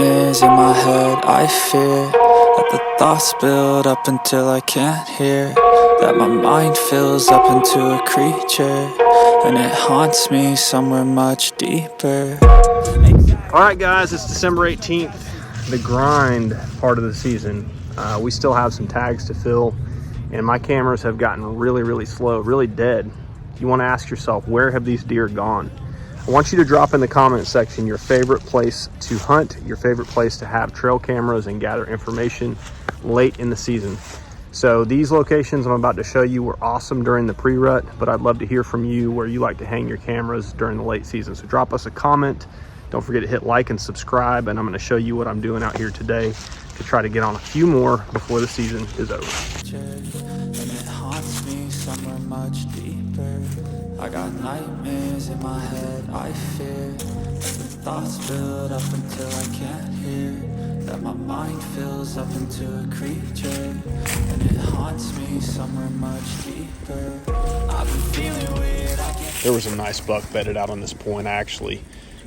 nightmares in my head. I fear that the thoughts build up until I can't hear, that my mind fills up into a creature, and it haunts me somewhere much deeper. All right, guys, it's December 18th, the grind part of the season. We still have some tags to fill, and my cameras have gotten really slow, really dead. You want to ask yourself, where have these deer gone? I want you to drop in the comment section your favorite place to hunt, your favorite place to have trail cameras and gather information late in the season. So these locations I'm about to show you were awesome during the pre-rut, but I'd love to hear from you where you like to hang your cameras during the late season. So drop us a comment. Don't forget to hit like and subscribe, and I'm going to show you what I'm doing out here today to try to get on a few more before the season is over. And it haunts me somewhere much deeper. I got nightmares in my head. I fear that the thoughts build up until I can't hear, that my mind fills up into a creature, and it haunts me somewhere much deeper. I've been feeling weird. There was a nice buck bedded out on this point. I actually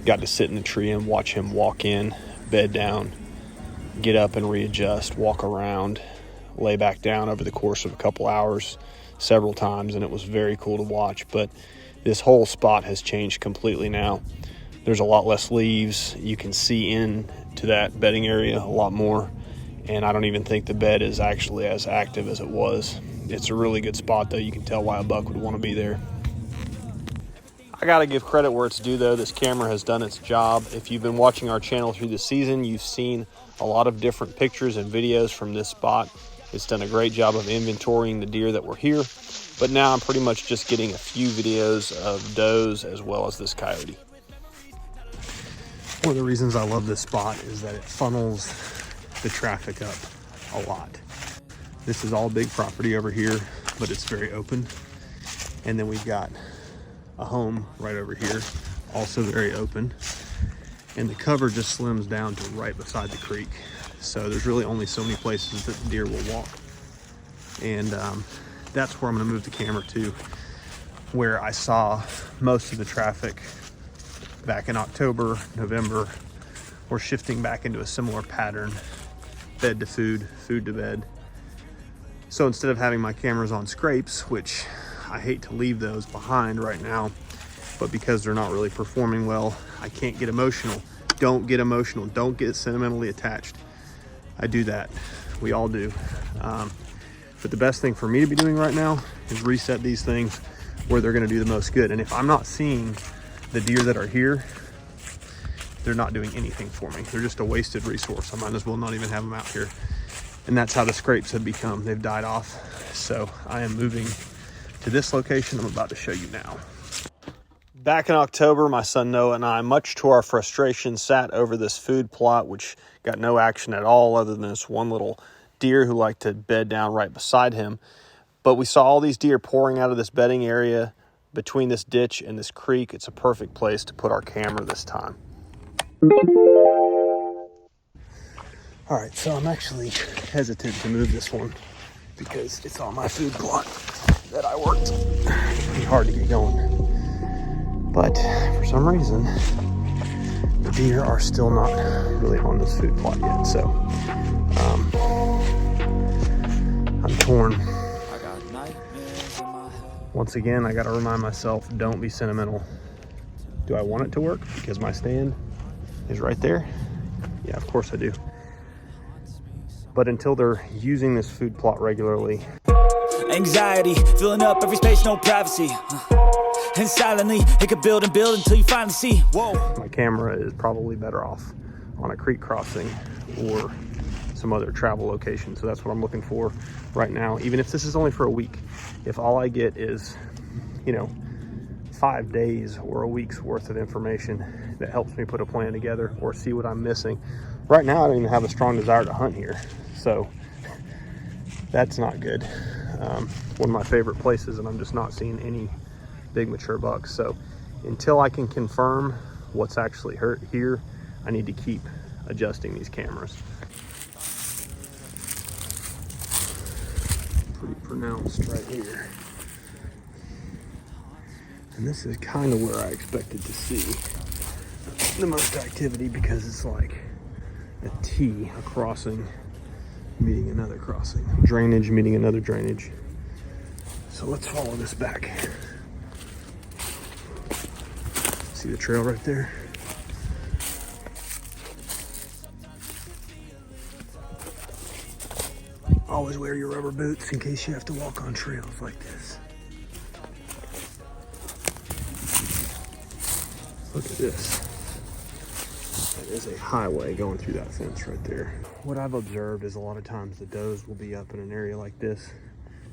got to sit in the tree and watch him walk in, bed down, get up and readjust, walk around, lay back down over the course of a couple hours several times, and it was very cool to watch. But this whole spot has changed completely now. There's a lot less leaves. You can see into that bedding area a lot more, and I don't even think the bed is actually as active as it was. It's a really good spot, though. You can tell why a buck would want to be there. I gotta give credit where it's due, though. This camera has done its job. If you've been watching our channel through the season, you've seen a lot of different pictures and videos from this spot. It's done a great job of inventorying the deer that were here, but now I'm pretty much just getting a few videos of does as well as this coyote. One of the reasons I love this spot is that it funnels the traffic up a lot. This is all big property over here, but it's very open. And then we've got a home right over here, also very open. And the cover just slims down to right beside the creek. So there's really only so many places that the deer will walk. And that's where I'm gonna move the camera to, where I saw most of the traffic back in October, November. We're shifting back into a similar pattern, bed to food, food to bed. So instead of having my cameras on scrapes, which I hate to leave those behind right now, but because they're not really performing well, I can't get emotional. Don't get emotional. Don't get sentimentally attached. I do that. We all do. But the best thing for me to be doing right now is reset these things where they're going to do the most good. And if I'm not seeing the deer that are here, they're not doing anything for me. They're just a wasted resource. I might as well not even have them out here. And that's how the scrapes have become. They've died off. So I am moving to this location I'm about to show you now. Back in October, my son Noah and I, much to our frustration, sat over this food plot, which got no action at all other than this one little deer who liked to bed down right beside him. But we saw all these deer pouring out of this bedding area between this ditch and this creek. It's a perfect place to put our camera this time. All right, so I'm actually hesitant to move this one because it's on my food plot that I worked. It's pretty hard to get going. But for some reason, the deer are still not really on this food plot yet. So I'm torn. Once again, I got to remind myself, don't be sentimental. Do I want it to work because my stand is right there? Yeah, of course I do. But until they're using this food plot regularly. Anxiety, filling up every space, no privacy. And silently, it could build and build until you finally see, whoa. My camera is probably better off on a creek crossing or some other travel location. So that's what I'm looking for right now. Even if this is only for a week, if all I get is, 5 days or a week's worth of information that helps me put a plan together or see what I'm missing. Right now, I don't even have a strong desire to hunt here. So that's not good. One of my favorite places, and I'm just not seeing any big mature bucks. So until I can confirm what's actually hurt here, I need to keep adjusting these cameras. Pretty pronounced right here. And this is kind of where I expected to see the most activity because it's like a T, a crossing meeting another crossing, drainage meeting another drainage. So let's follow this back. See the trail right there? Always wear your rubber boots in case you have to walk on trails like this. Look at this. That is a highway going through that fence right there. What I've observed is a lot of times the does will be up in an area like this.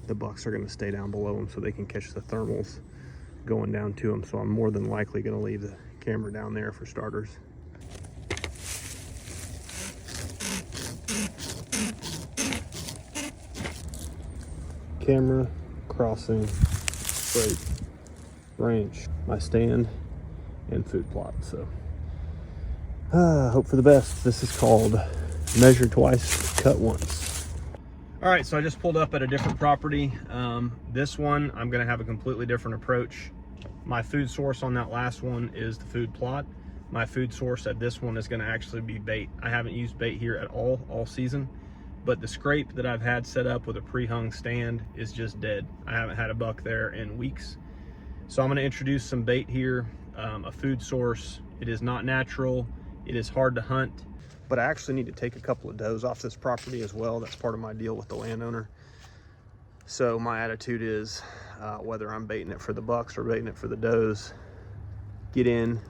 The bucks are going to stay down below them so they can catch the thermals going down to them. So I'm more than likely going to leave the camera down there for starters. Camera, crossing, scrape, range, my stand, and food plot. So hope for the best. This is called measure twice, cut once. All right, so I just pulled up at a different property. This one, I'm gonna have a completely different approach. My food source on that last one is the food plot. My food source at this one is gonna actually be bait. I haven't used bait here at all season, but the scrape that I've had set up with a pre-hung stand is just dead. I haven't had a buck there in weeks. So I'm gonna introduce some bait here, a food source. It is not natural, it is hard to hunt, but I actually need to take a couple of does off this property as well. That's part of my deal with the landowner. So my attitude is, whether I'm baiting it for the bucks or baiting it for the does, get in,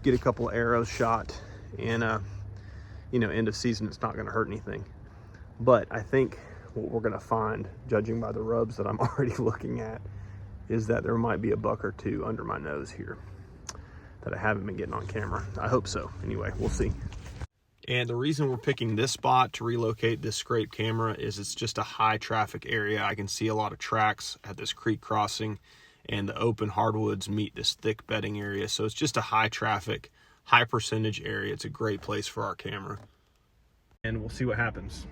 get a couple of arrows shot, and end of season, it's not gonna hurt anything. But I think what we're gonna find, judging by the rubs that I'm already looking at, is that there might be a buck or two under my nose here that I haven't been getting on camera. I hope so. Anyway, we'll see. And the reason we're picking this spot to relocate this scrape camera is it's just a high traffic area. I can see a lot of tracks at this creek crossing, and the open hardwoods meet this thick bedding area. So it's just a high traffic, high percentage area. It's a great place for our camera. And we'll see what happens.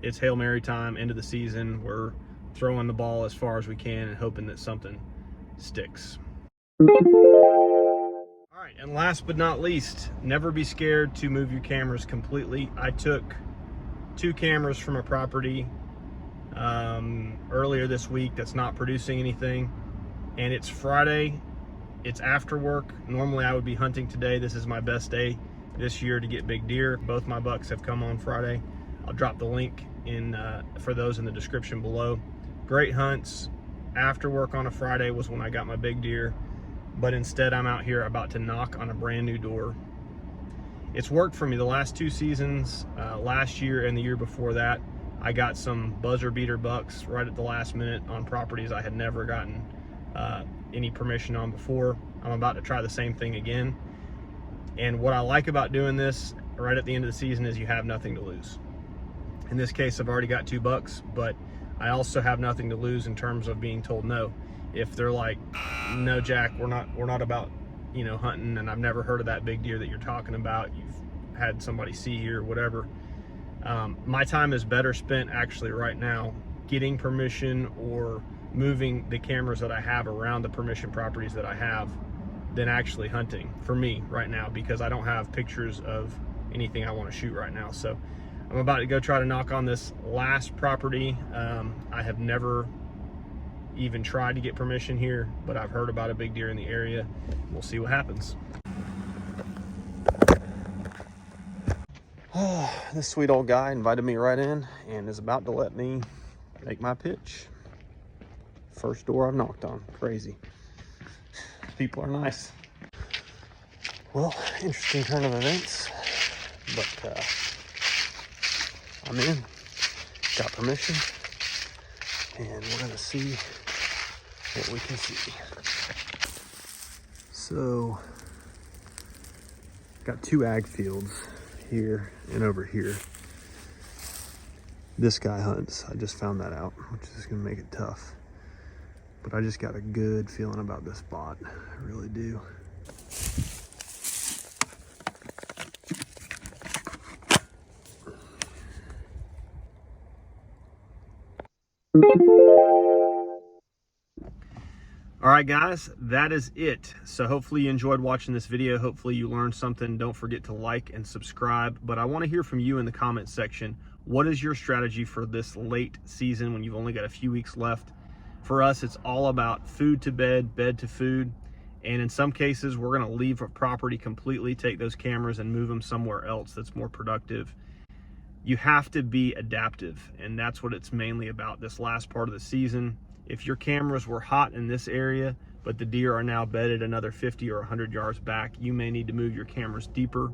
It's Hail Mary time, end of the season. We're throwing the ball as far as we can and hoping that something sticks. All right, and last but not least, never be scared to move your cameras completely. I took 2 cameras from a property earlier this week that's not producing anything, and it's Friday, it's after work. Normally I would be hunting today. This is my best day this year to get big deer. Both my bucks have come on Friday. I'll drop the link in for those in the description below. Great hunts. After work on a Friday was when I got my big deer, but instead I'm out here about to knock on a brand new door. It's worked for me the last 2 seasons, last year and the year before that. I got some buzzer beater bucks right at the last minute on properties I had never gotten any permission on before. I'm about to try the same thing again. And what I like about doing this right at the end of the season is you have nothing to lose. In this case, I've already got 2 bucks, but I also have nothing to lose in terms of being told no. If they're like, no, Jack, we're not about, hunting, and I've never heard of that big deer that you're talking about, you've had somebody see here, whatever. My time is better spent actually right now getting permission or moving the cameras that I have around the permission properties that I have than actually hunting for me right now, because I don't have pictures of anything I want to shoot right now. So I'm about to go try to knock on this last property. I have never even tried to get permission here, but I've heard about a big deer in the area. We'll see what happens. This sweet old guy invited me right in and is about to let me make my pitch. First door I've knocked on. Crazy. People are nice. Well, interesting turn of events, but I'm in, got permission, and we're gonna see what we can see. So, got 2 ag fields here and over here. This guy hunts. I just found that out, which is gonna make it tough. But I just got a good feeling about this spot. I really do. All right, guys, that is it. So hopefully you enjoyed watching this video. Hopefully you learned something. Don't forget to like and subscribe. But I want to hear from you in the comment section. What is your strategy for this late season when you've only got a few weeks left? For us, it's all about food to bed, bed to food. And in some cases, we're going to leave a property completely, take those cameras and move them somewhere else that's more productive. You have to be adaptive, and that's what it's mainly about this last part of the season. If your cameras were hot in this area, but the deer are now bedded another 50 or 100 yards back, you may need to move your cameras deeper.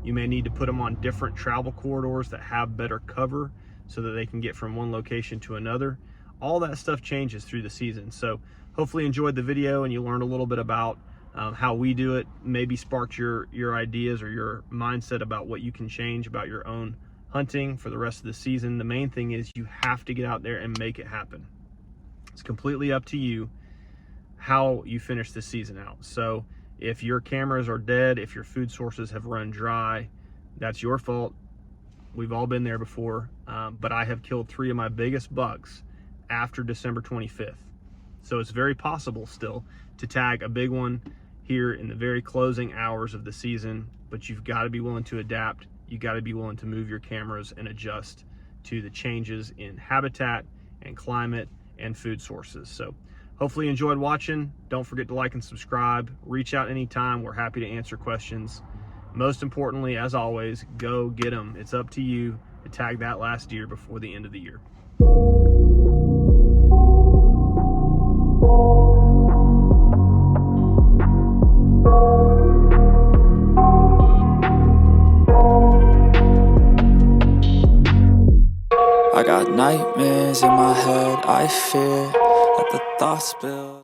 You may need to put them on different travel corridors that have better cover so that they can get from one location to another. All that stuff changes through the season. So hopefully you enjoyed the video and you learned a little bit about how we do it, maybe sparked your ideas or your mindset about what you can change about your own hunting for the rest of the season. The main thing is you have to get out there and make it happen. It's completely up to you how you finish this season out. So if your cameras are dead, if your food sources have run dry, that's your fault. We've all been there before, but I have killed 3 of my biggest bucks after December 25th. So it's very possible still to tag a big one here in the very closing hours of the season, but you've got to be willing to adapt. You got to be willing to move your cameras and adjust to the changes in habitat and climate and food sources. So hopefully you enjoyed watching. Don't forget to like and subscribe. Reach out anytime. We're happy to answer questions. Most importantly, as always, go get them. It's up to you to tag that last deer before the end of the year. I got nightmares in my head, I fear that the thoughts build